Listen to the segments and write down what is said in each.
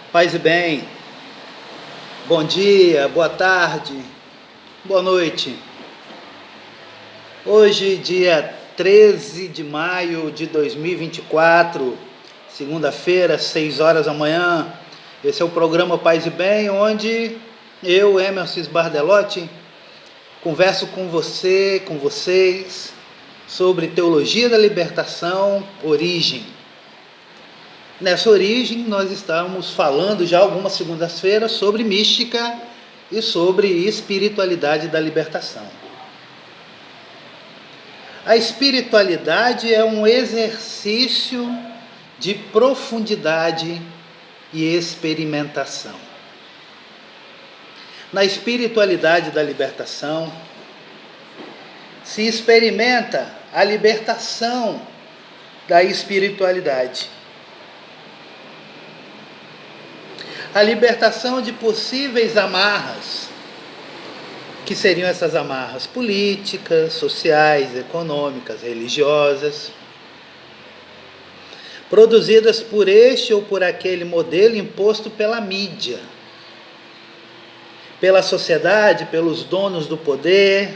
Paz e bem, bom dia, boa tarde, boa noite. Hoje, dia 13 de maio de 2024, segunda-feira, 6 horas da manhã. Esse é o programa Paz e Bem, onde eu, Emerson Bardelotti, converso com você, com vocês, sobre teologia da libertação, origem. Nessa origem, nós estamos falando já algumas segundas-feiras sobre mística e sobre espiritualidade da libertação. A espiritualidade é um exercício de profundidade e experimentação. Na espiritualidade da libertação, se experimenta a libertação da espiritualidade. A libertação de possíveis amarras, que seriam essas amarras políticas, sociais, econômicas, religiosas, produzidas por este ou por aquele modelo imposto pela mídia, pela sociedade, pelos donos do poder,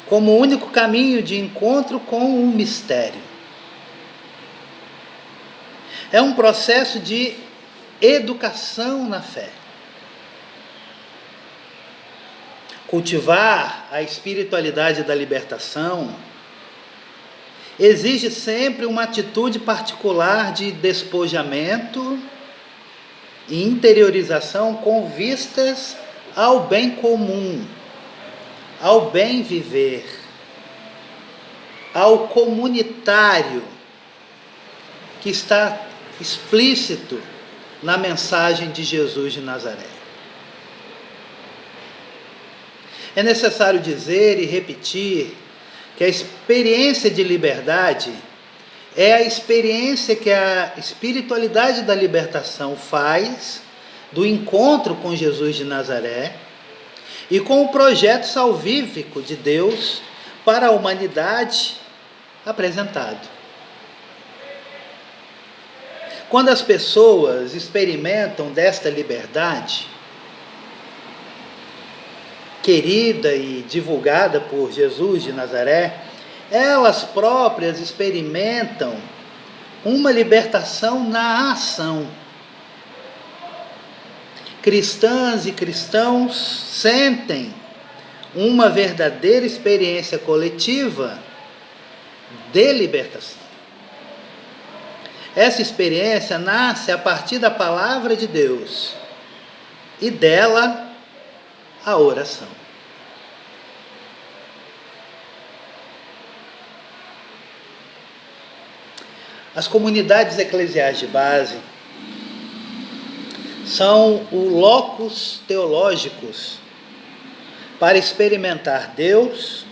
como único caminho de encontro com o mistério. É um processo de educação na fé. Cultivar a espiritualidade da libertação exige sempre uma atitude particular de despojamento e interiorização com vistas ao bem comum, ao bem viver, ao comunitário, que está explícito na mensagem de Jesus de Nazaré. É necessário dizer e repetir que a experiência de liberdade é a experiência que a espiritualidade da libertação faz do encontro com Jesus de Nazaré e com o projeto salvífico de Deus para a humanidade apresentado. Quando as pessoas experimentam desta liberdade, querida e divulgada por Jesus de Nazaré, elas próprias experimentam uma libertação na ação. Cristãs e cristãos sentem uma verdadeira experiência coletiva de libertação. Essa experiência nasce a partir da palavra de Deus e dela a oração. As comunidades eclesiais de base são o locus teológicos para experimentar Deus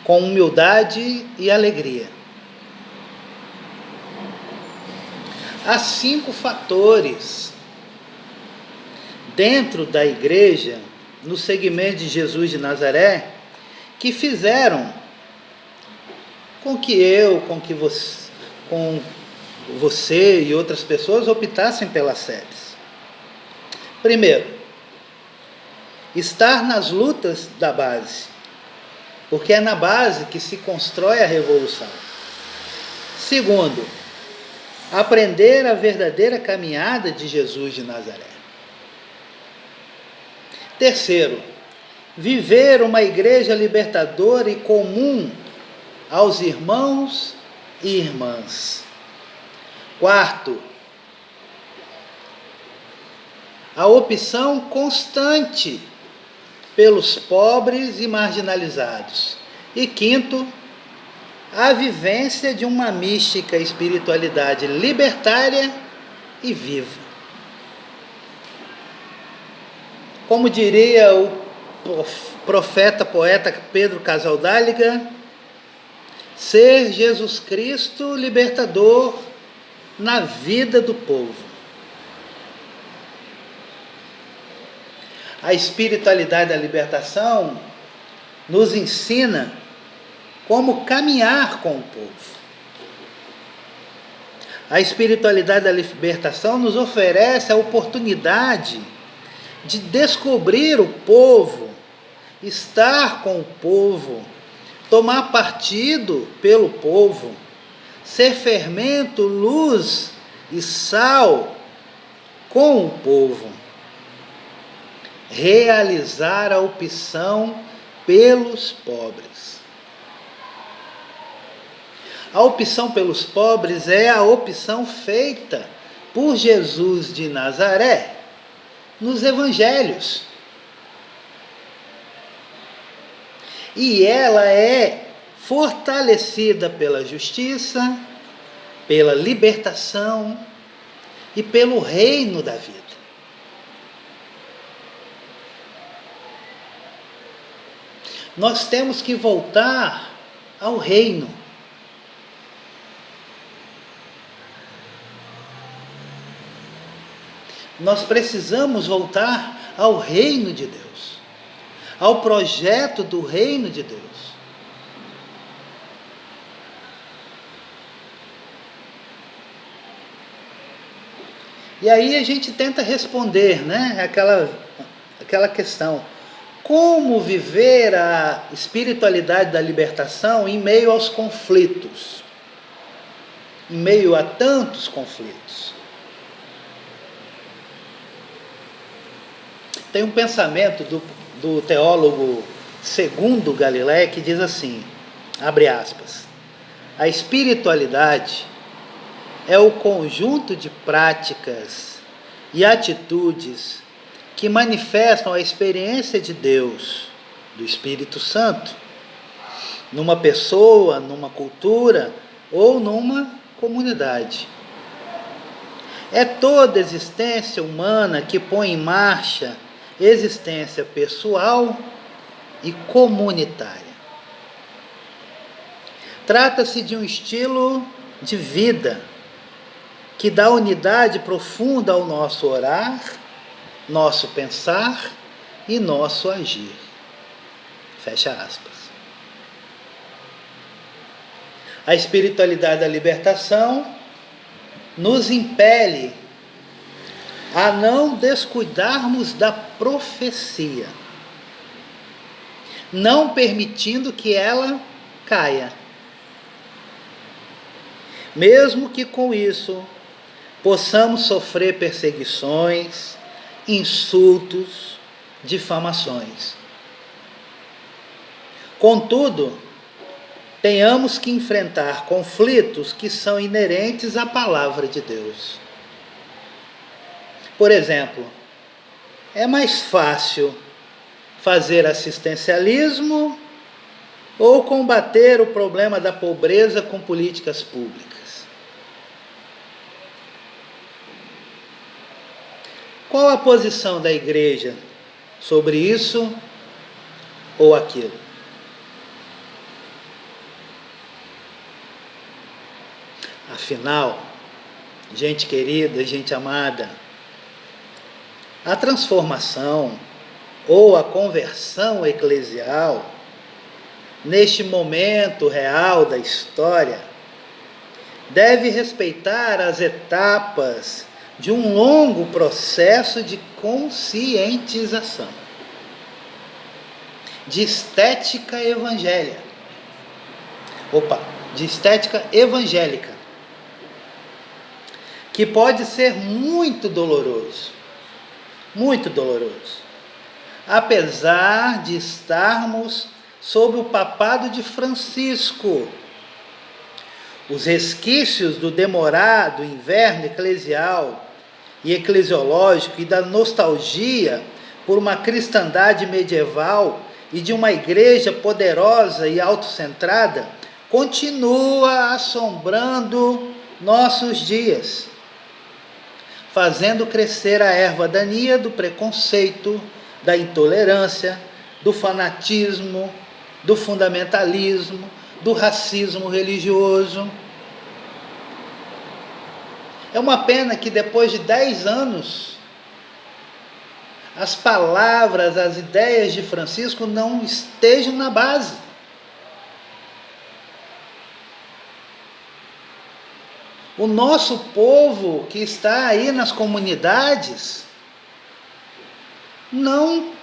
com humildade e alegria. Há 5 fatores dentro da igreja, no segmento de Jesus de Nazaré, que fizeram com que você e outras pessoas optassem pelas séries. Primeiro, estar nas lutas da base, porque é na base que se constrói a revolução. Segundo, aprender a verdadeira caminhada de Jesus de Nazaré. Terceiro, viver uma igreja libertadora e comum aos irmãos e irmãs. Quarto, a opção constante pelos pobres e marginalizados. E quinto, a vivência de uma mística espiritualidade libertária e viva. Como diria o profeta, poeta Pedro Casaldáliga, ser Jesus Cristo libertador na vida do povo. A espiritualidade da libertação nos ensina como caminhar com o povo. A espiritualidade da libertação nos oferece a oportunidade de descobrir o povo, estar com o povo, tomar partido pelo povo, ser fermento, luz e sal com o povo, realizar a opção pelos pobres. A opção pelos pobres é a opção feita por Jesus de Nazaré nos evangelhos. E ela é fortalecida pela justiça, pela libertação e pelo reino da vida. Nós temos que voltar ao reino. Nós precisamos voltar ao reino de Deus, ao projeto do reino de Deus. E aí a gente tenta responder, né, aquela questão: como viver a espiritualidade da libertação em meio aos conflitos, em meio a tantos conflitos? Tem um pensamento do teólogo Segundo Galiléia que diz assim, abre aspas, a espiritualidade é o conjunto de práticas e atitudes que manifestam a experiência de Deus, do Espírito Santo, numa pessoa, numa cultura ou numa comunidade. É toda existência humana que põe em marcha existência pessoal e comunitária. Trata-se de um estilo de vida que dá unidade profunda ao nosso orar, nosso pensar e nosso agir. Fecha aspas. A espiritualidade da libertação nos impele a não descuidarmos da profecia, não permitindo que ela caia. Mesmo que com isso possamos sofrer perseguições, insultos, difamações. Contudo, tenhamos que enfrentar conflitos que são inerentes à palavra de Deus. Por exemplo, é mais fácil fazer assistencialismo ou combater o problema da pobreza com políticas públicas? Qual a posição da igreja sobre isso ou aquilo? Afinal, gente querida, gente amada, a transformação ou a conversão eclesial, neste momento real da história, deve respeitar as etapas de um longo processo de conscientização, de estética evangélica. De estética evangélica, que pode ser muito doloroso, apesar de estarmos sob o papado de Francisco. Os resquícios do demorado inverno eclesial e eclesiológico e da nostalgia por uma cristandade medieval e de uma igreja poderosa e autocentrada continua assombrando nossos dias, fazendo crescer a erva daninha do preconceito, da intolerância, do fanatismo, do fundamentalismo, do racismo religioso. É uma pena que depois de 10 anos, as palavras, as ideias de Francisco não estejam na base. O nosso povo que está aí nas comunidades não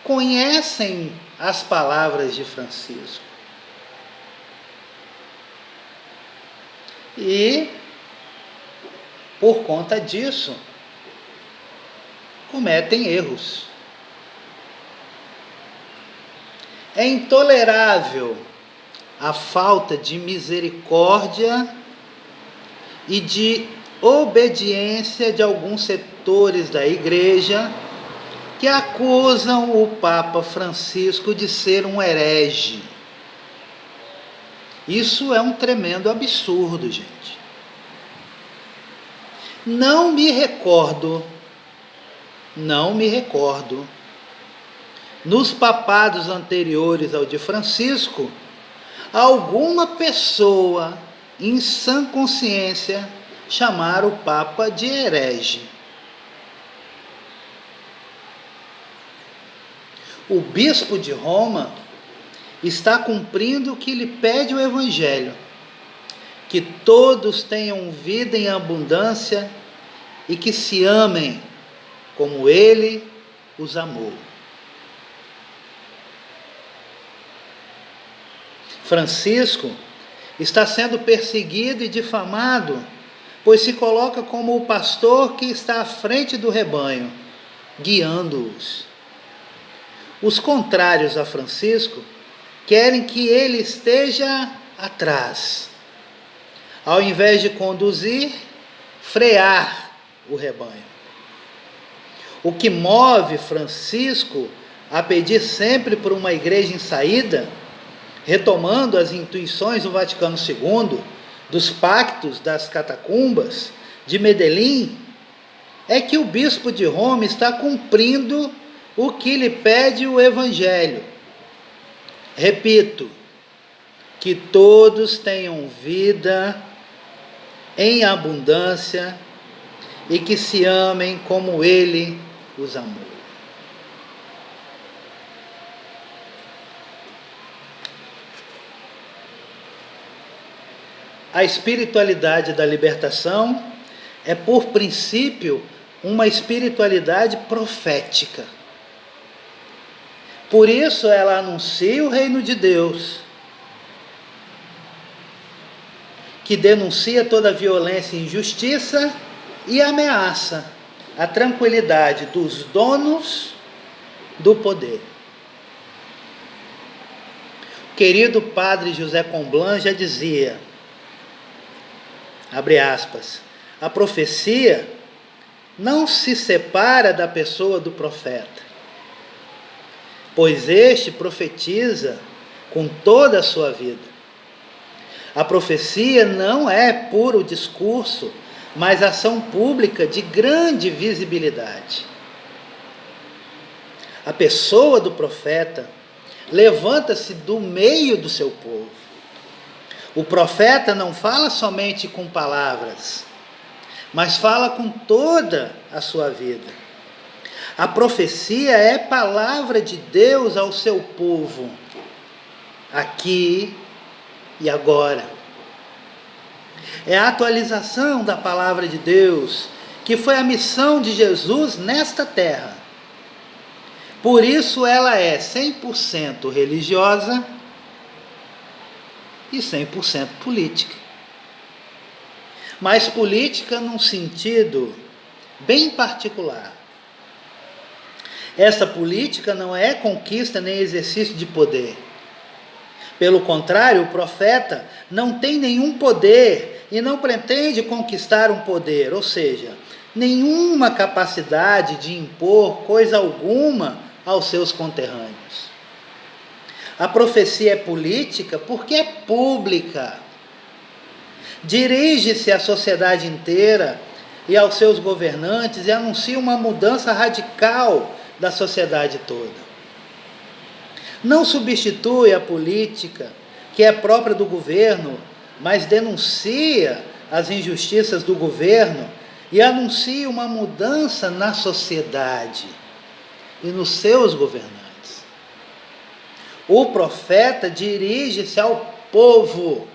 conhecem as palavras de Francisco. E, por conta disso, cometem erros. É intolerável a falta de misericórdia e de obediência de alguns setores da igreja que acusam o Papa Francisco de ser um herege. Isso é um tremendo absurdo, gente. Não me recordo, nos papados anteriores ao de Francisco, alguma pessoa em sã consciência chamar o Papa de herege. O bispo de Roma está cumprindo o que lhe pede o Evangelho, que todos tenham vida em abundância e que se amem como ele os amou. Francisco está sendo perseguido e difamado, pois se coloca como o pastor que está à frente do rebanho, guiando-os. Os contrários a Francisco querem que ele esteja atrás, ao invés de conduzir, frear o rebanho. O que move Francisco a pedir sempre por uma igreja em saída, retomando as intuições do Vaticano II, dos pactos das catacumbas, de Medellín, é que o bispo de Roma está cumprindo o que lhe pede o Evangelho. Repito, que todos tenham vida em abundância e que se amem como ele os amou. A espiritualidade da libertação é, por princípio, uma espiritualidade profética. Por isso ela anuncia o reino de Deus, que denuncia toda violência e injustiça e ameaça a tranquilidade dos donos do poder. O querido padre José Comblan já dizia, abre aspas, a profecia não se separa da pessoa do profeta, pois este profetiza com toda a sua vida. A profecia não é puro discurso, mas ação pública de grande visibilidade. A pessoa do profeta levanta-se do meio do seu povo. O profeta não fala somente com palavras, mas fala com toda a sua vida. A profecia é palavra de Deus ao seu povo, aqui e agora. É a atualização da palavra de Deus, que foi a missão de Jesus nesta terra. Por isso ela é 100% religiosa e 100% política. Mas política num sentido bem particular. Essa política não é conquista nem exercício de poder. Pelo contrário, o profeta não tem nenhum poder e não pretende conquistar um poder, ou seja, nenhuma capacidade de impor coisa alguma aos seus conterrâneos. A profecia é política porque é pública. Dirige-se à sociedade inteira e aos seus governantes e anuncia uma mudança radical da sociedade toda. Não substitui a política, que é própria do governo, mas denuncia as injustiças do governo e anuncia uma mudança na sociedade e nos seus governantes. O profeta dirige-se ao povo.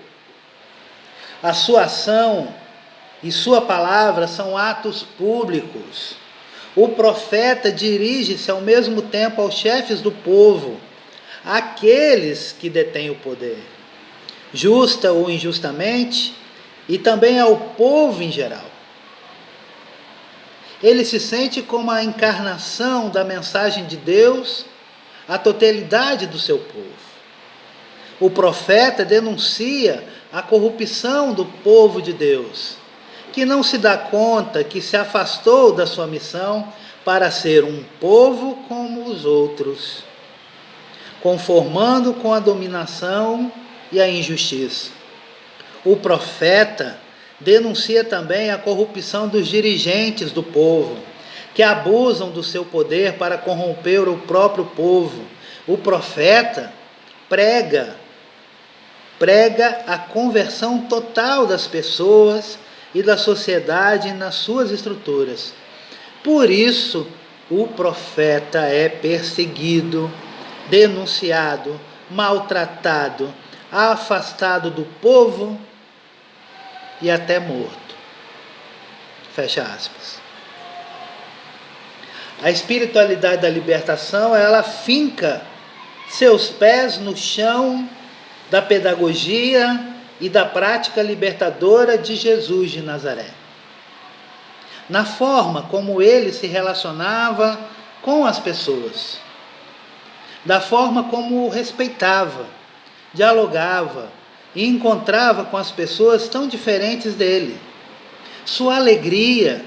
A sua ação e sua palavra são atos públicos. O profeta dirige-se ao mesmo tempo aos chefes do povo, àqueles que detêm o poder, justa ou injustamente, e também ao povo em geral. Ele se sente como a encarnação da mensagem de Deus à totalidade do seu povo. O profeta denuncia a corrupção do povo de Deus, que não se dá conta que se afastou da sua missão para ser um povo como os outros, conformando com a dominação e a injustiça. O profeta denuncia também a corrupção dos dirigentes do povo, que abusam do seu poder para corromper o próprio povo. O profeta prega a conversão total das pessoas e da sociedade nas suas estruturas. Por isso, o profeta é perseguido, denunciado, maltratado, afastado do povo e até morto. Fecha aspas. A espiritualidade da libertação, ela finca seus pés no chão da pedagogia e da prática libertadora de Jesus de Nazaré. Na forma como ele se relacionava com as pessoas, da forma como respeitava, dialogava e encontrava com as pessoas tão diferentes dele. Sua alegria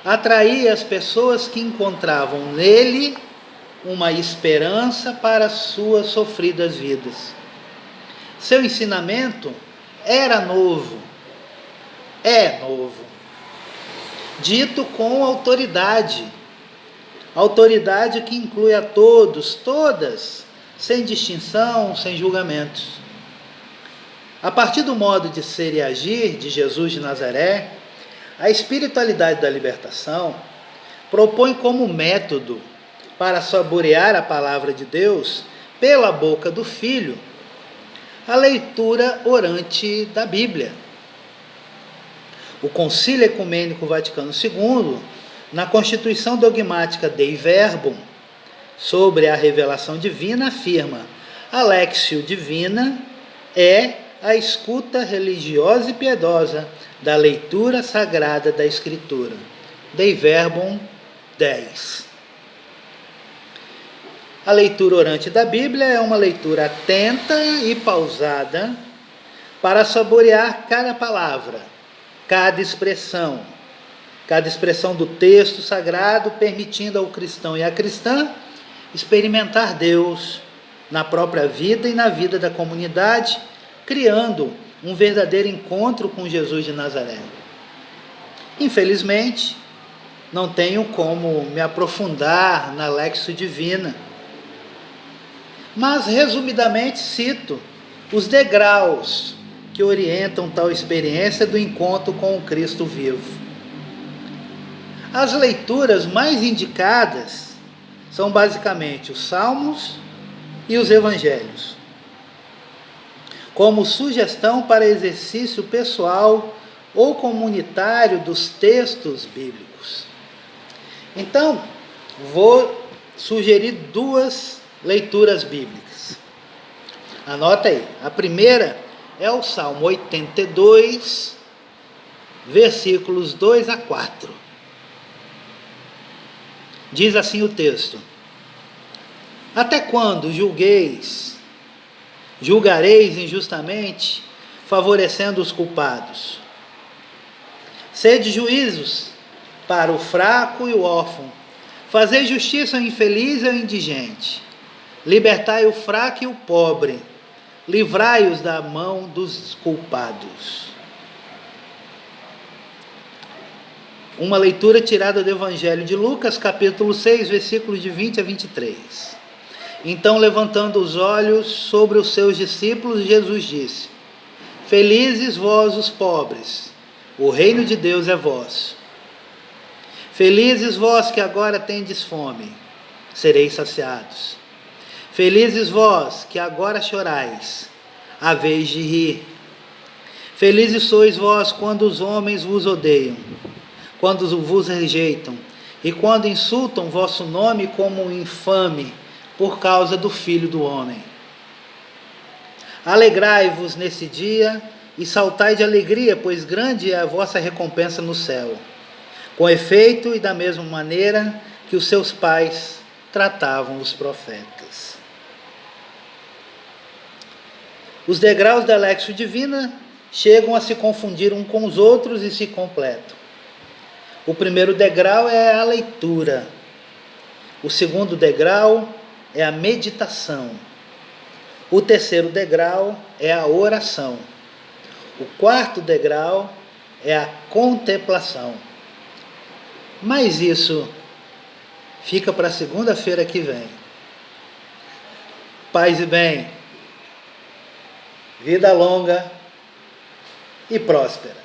atraía as pessoas que encontravam nele uma esperança para suas sofridas vidas. Seu ensinamento era novo, é novo, dito com autoridade que inclui a todos, todas, sem distinção, sem julgamentos. A partir do modo de ser e agir de Jesus de Nazaré, a espiritualidade da libertação propõe como método para saborear a palavra de Deus pela boca do Filho a leitura orante da Bíblia. O Concílio Ecumênico Vaticano II, na Constituição Dogmática Dei Verbum, sobre a revelação divina, afirma: a Lectio Divina é a escuta religiosa e piedosa da leitura sagrada da Escritura. Dei Verbum 10. A leitura orante da Bíblia é uma leitura atenta e pausada para saborear cada palavra, cada expressão do texto sagrado, permitindo ao cristão e à cristã experimentar Deus na própria vida e na vida da comunidade, criando um verdadeiro encontro com Jesus de Nazaré. Infelizmente, não tenho como me aprofundar na Lectio Divina, mas resumidamente cito os degraus que orientam tal experiência do encontro com o Cristo vivo. As leituras mais indicadas são basicamente os Salmos e os Evangelhos, como sugestão para exercício pessoal ou comunitário dos textos bíblicos. Então, vou sugerir duas leituras bíblicas. Anota aí. A primeira é o Salmo 82, versículos 2 a 4. Diz assim o texto: até quando julgareis injustamente, favorecendo os culpados? Sede juízos para o fraco e o órfão, fazei justiça ao infeliz e ao indigente, libertai o fraco e o pobre, livrai-os da mão dos culpados. Uma leitura tirada do Evangelho de Lucas, capítulo 6, versículos de 20 a 23. Então, levantando os olhos sobre os seus discípulos, Jesus disse: felizes vós os pobres, o reino de Deus é vosso. Felizes vós que agora tendes fome, sereis saciados. Felizes vós que agora chorais, haveis de rir. Felizes sois vós quando os homens vos odeiam, quando vos rejeitam, e quando insultam vosso nome como infame, por causa do Filho do Homem. Alegrai-vos nesse dia e saltai de alegria, pois grande é a vossa recompensa no céu. Com efeito, e da mesma maneira que os seus pais tratavam os profetas. Os degraus da Lexio Divina chegam a se confundir uns com os outros e se completam. O primeiro degrau é a leitura. O segundo degrau é a meditação. O terceiro degrau é a oração. O quarto degrau é a contemplação. Mas isso fica para segunda-feira que vem. Paz e bem, vida longa e próspera.